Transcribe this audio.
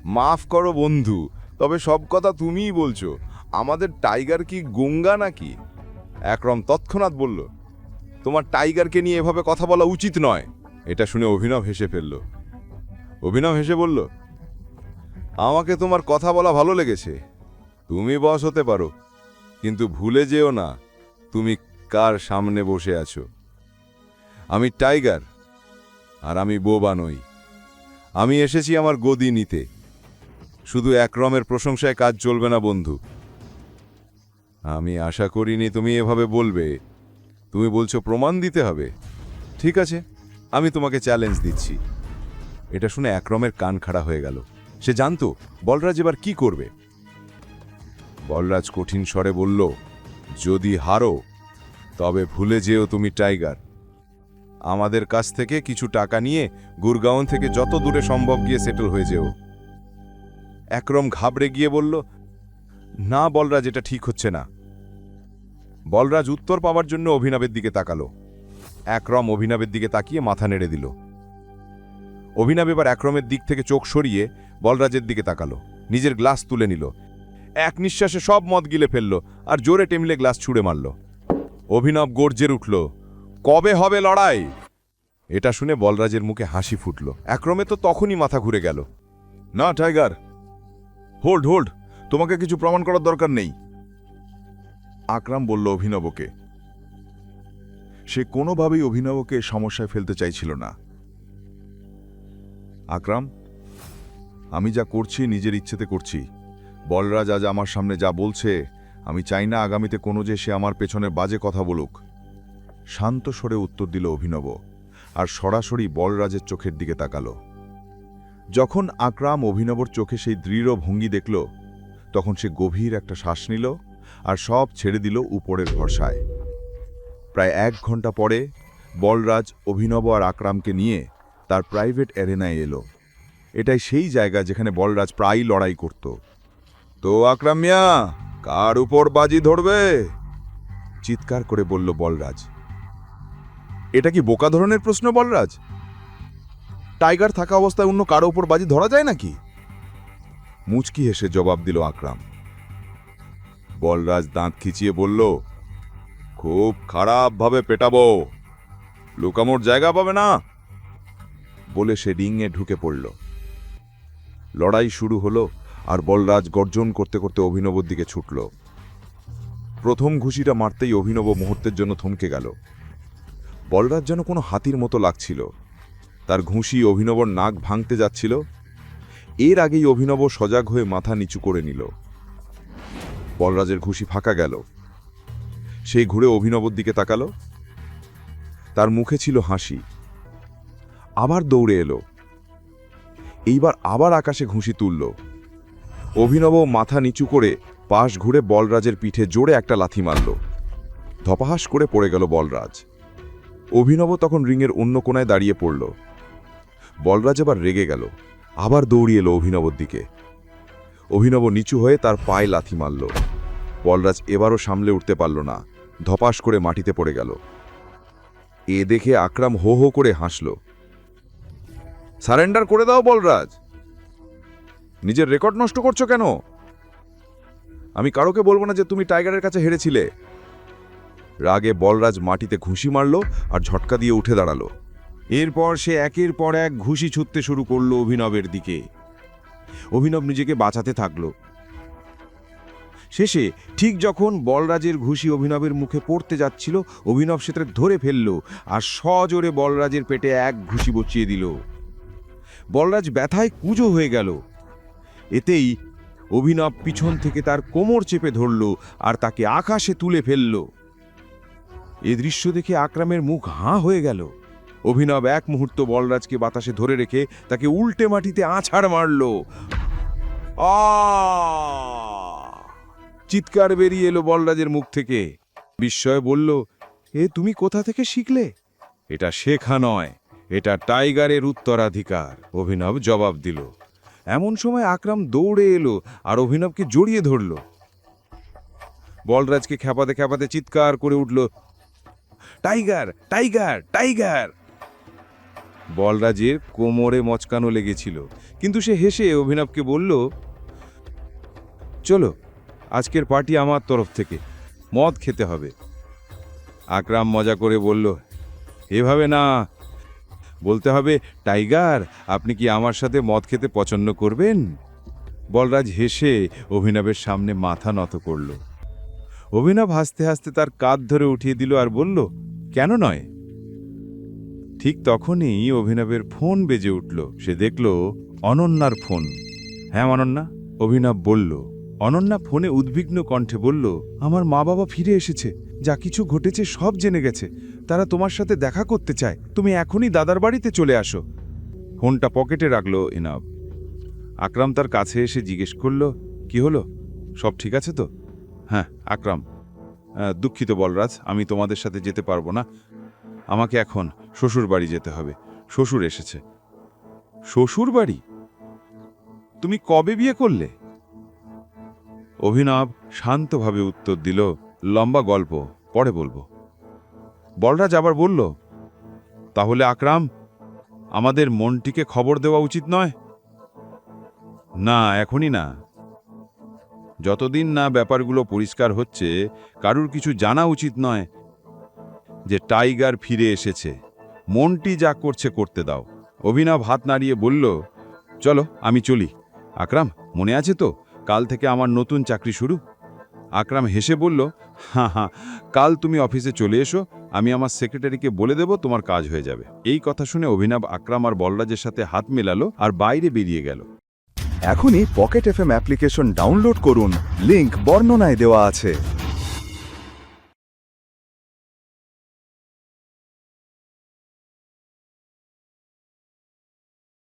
মাফ করো বন্ধু, তবে সব কথা তুমিই বলছো। আমাদের টাইগার কি গঙ্গা নাকি? একরম তৎক্ষণাৎ বলল, তোমার টাইগারকে নিয়ে এভাবে কথা বলা উচিত নয়। এটা শুনে অভিনব হেসে ফেলল। অভিনব হেসে বলল, আমাকে তোমার কথা বলা ভালো লেগেছে। তুমি বস হতে পারো, কিন্তু ভুলে যেও না তুমি কার সামনে বসে আছো। আমি টাইগার, আর আমি বোবা নই। আমি এসেছি আমার গদি নিতে। শুধু একরমের প্রশংসায় কাজ চলবে না বন্ধু। আমি আশা করিনি তুমি এভাবে বলবে। তুমি বলছো প্রমাণ দিতে হবে। ঠিক আছে, আমি তোমাকে চ্যালেঞ্জ দিচ্ছি। এটা শুনে একরমের কান খাড়া হয়ে গেল। সে জানতো বলরাজ এবার কি করবে। বলরাজ কঠিন স্বরে বলল, যদি হারো তবে ভুলে যেও তুমি টাইগার। আমাদের কাছ থেকে কিছু টাকা নিয়ে গুরগাঁও থেকে যত দূরে সম্ভব গিয়ে সেটেল হয়ে যেও। একরম ঘাবড়ে গিয়ে বলল, না বলরাজ, এটা ঠিক হচ্ছে না। বলরাজ উত্তর পাওয়ার জন্য অভিনবের দিকে তাকালো। একরম অভিনবের দিকে তাকিয়ে মাথা নেড়ে দিল। অভিনব এবার একরমের দিক থেকে চোখ সরিয়ে বলরাজের দিকে তাকালো। নিজের গ্লাস তুলে নিল, এক নিঃশ্বাসে সব মদ গিলে ফেলল, আর জোরে টেমিলে গ্লাস ছুঁড়ে মারল। অভিনব গর্জে উঠল, কবে হবে লড়াই? এটা শুনে বলরাজের মুখে হাসি ফুটল। একরমে তো তখনই মাথা ঘুরে গেল। না টাইগার, হোল্ড হোল্ড, তোমাকে কিছু প্রমাণ করার দরকার নেই। আকরাম বলল অভিনবকে। সে কোনোভাবেই অভিনবকে সমস্যায় ফেলতে চাইছিল না। আকরাম, আমি যা করছি নিজের ইচ্ছেতে করছি। বলরাজ আজ আমার সামনে যা বলছে, আমি চাই না আগামীতে কোনো যে সে আমার পেছনে বাজে কথা বলুক। শান্ত স্বরে উত্তর দিল অভিনব, আর সরাসরি বলরাজের চোখের দিকে তাকালো। যখন আকরাম অভিনবর চোখে সেই দৃঢ় ভঙ্গি দেখল, তখন সে গভীর একটা শ্বাস নিল আর সব ছেড়ে দিল উপরের ভরসায়। প্রায় 1 ঘন্টা পরে বলরাজ অভিনব আর আকরামকে নিয়ে তার প্রাইভেট অ্যারেনায় এলো। এটাই সেই জায়গা যেখানে বলরাজ প্রায়ই লড়াই করত। তো আকরাম মিয়া, কার উপর বাজি ধরবে? চিৎকার করে বলল বলরাজ। এটা কি বোকা ধরনের প্রশ্ন বলরাজ? টাইগার থাকা অবস্থায় অন্য কারো উপর বাজি ধরা যায় নাকি? মুচকি হেসে জবাব দিল আকরাম। বলরাজ দাঁত খিচিয়ে বলল, খুব খারাপভাবে পেটাবো, লুকামোর জায়গা পাবে না। বলে সে রিংয়ে ঢুকে পড়ল। লড়াই শুরু হলো, আর বলরাজ গর্জন করতে করতে অভিনবর দিকে ছুটল। প্রথম ঘুষিটা মারতেই অভিনব মুহূর্তের জন্য থমকে গেল। বলরাজ যেন কোনো হাতির মতো লাগছিল। তার ঘুষি অভিনবর নাক ভাঙতে যাচ্ছিল। এর আগেই অভিনব সজাগ হয়ে মাথা নিচু করে নিল। বলরাজের ঘুষি ফাঁকা গেল। সেই ঘুরে অভিনবর দিকে তাকালো। তার মুখে ছিল হাসি। আবার দৌড়ে এলো। এইবার আবার আকাশে ঘুষি তুলল। অভিনব মাথা নিচু করে পাশ ঘুরে বলরাজের পিঠে জোরে একটা লাথি মারল। ধপাহাস করে পড়ে গেল বলরাজ। অভিনব তখন রিংয়ের অন্য কোণায় দাঁড়িয়ে পড়ল। বলরাজ এবার রেগে গেল, আবার দৌড়িয়ে এলো অভিনবর দিকে। অভিনব নিচু হয়ে তার পায়ে লাথি মারল। বলরাজ এবারও সামলে উঠতে পারল না, ধপাস করে মাটিতে পড়ে গেল। এ দেখে আকরাম হো হো করে হাসল। সারেন্ডার করে দাও বলরাজ, নিজের রেকর্ড নষ্ট করছো কেন? আমি কারোকে বলবো না যে তুমি টাইগারের কাছে হেরেছিলে। রাগে বলরাজ মাটিতে ঘুষি মারল আর ঝটকা দিয়ে উঠে দাঁড়ালো। এরপর সে একের পর এক ঘুষি ছুটতে শুরু করলো অভিনবের দিকে। অভিনব নিজেকে বাঁচাতে থাকলো। শেষে ঠিক যখন বলরাজের ঘুষি অভিনবের মুখে পড়তে যাচ্ছিল, অভিনব সেটা ধরে ফেলল আর সজোরে বলরাজের পেটে এক ঘুষি বসিয়ে দিল। বলরাজ ব্যথায় কুঁজো হয়ে গেল। এতেই অভিনব পিছন থেকে তার কোমর চেপে ধরল আর তাকে আকাশে তুলে ফেলল। এ দৃশ্য দেখে আকরামের মুখ হাঁ হয়ে গেল। অভিনব এক মুহূর্ত বলরাজকে বাতাসে ধরে রেখে তাকে উল্টে মাটিতে আছাড় মারল। চিৎকার বেরিয়ে এলো বলরাজের মুখ থেকে। বিস্ময়ে বলল, এ তুমি কোথা থেকে শিখলে? এটা শেখা নয়, এটা টাইগারের উত্তরাধিকার, অভিনব জবাব দিল। এমন সময় আকরাম দৌড়ে এলো আর অভিনবকে জড়িয়ে ধরল। বলরাজকে খেপাতে খেপাতে চিৎকার করে উঠল, টাইগার টাইগার টাইগার। বলরাজের কোমরে মচকানো লেগেছিল, কিন্তু সে হেসে অভিনবকে বলল, চলো, আজকের পার্টি আমার তরফ থেকে, মদ খেতে হবে। আকরাম মজা করে বলল, এভাবে না, বলতে হবে, টাইগার, আপনি কি আমার সাথে মদ খেতে পছন্দ করবেন? বলরাজ হেসে অভিনবের সামনে মাথা নত করল। অভিনব হাসতে হাসতে তার কাঁধ ধরে উঠিয়ে দিল আর বলল, কেন নয়? ঠিক তখনই অভিনবের ফোন বেজে উঠল। সে দেখল অনন্যার ফোন। হ্যাঁ অনন্যা, অভিনব বলল। অনন্যা ফোনে উদ্বিগ্ন কণ্ঠে বলল, আমার মা বাবা ফিরে এসেছে, যা কিছু ঘটেছে সব জেনে গেছে, তারা তোমার সাথে দেখা করতে চায়, তুমি এখনই দাদার বাড়িতে চলে আসো। ফোনটা পকেটে রাখল ইনাব। আকরাম তার কাছে এসে জিজ্ঞেস করল, কি হলো, সব ঠিক আছে তো? হ্যাঁ আকরাম, দুঃখিত বলরাজ, আমি তোমাদের সাথে যেতে পারবো না, আমাকে এখন শ্বশুর বাড়ি যেতে হবে, শ্বশুর এসেছে। শ্বশুর বাড়ি? তুমি কবে বিয়ে করলে? অভিনব শান্তভাবে উত্তর দিল, লম্বা গল্প, পরে বলবো। বলরাজ আবার বলল, তাহলে আকরাম, আমাদের মনটিকে খবর দেওয়া উচিত নয়? না, এখনই না, যতদিন না ব্যাপারগুলো পরিষ্কার হচ্ছে কারুর কিছু জানা উচিত নয় যে টাইগার ফিরে এসেছে। মনটি যা করছে করতে দাও। অভিনব হাত নাড়িয়ে বলল, চলো আমি চলি। আকরাম, মনে আছে তো কাল থেকে আমার নতুন চাকরি শুরু? আকরাম হেসে বলল, হ্যাঁ হ্যাঁ, কাল তুমি অফিসে চলে এসো, আমি আমার সেক্রেটারিকে বলে দেব, তোমার কাজ হয়ে যাবে। এই কথা শুনে অভিনব আকরাম আর বলরাজের সাথে হাত মেলালো আর বাইরে বেরিয়ে গেল। এখনই পকেট এফএম অ্যাপ্লিকেশন ডাউনলোড করুন, লিংক বর্ণনায় দেওয়া আছে।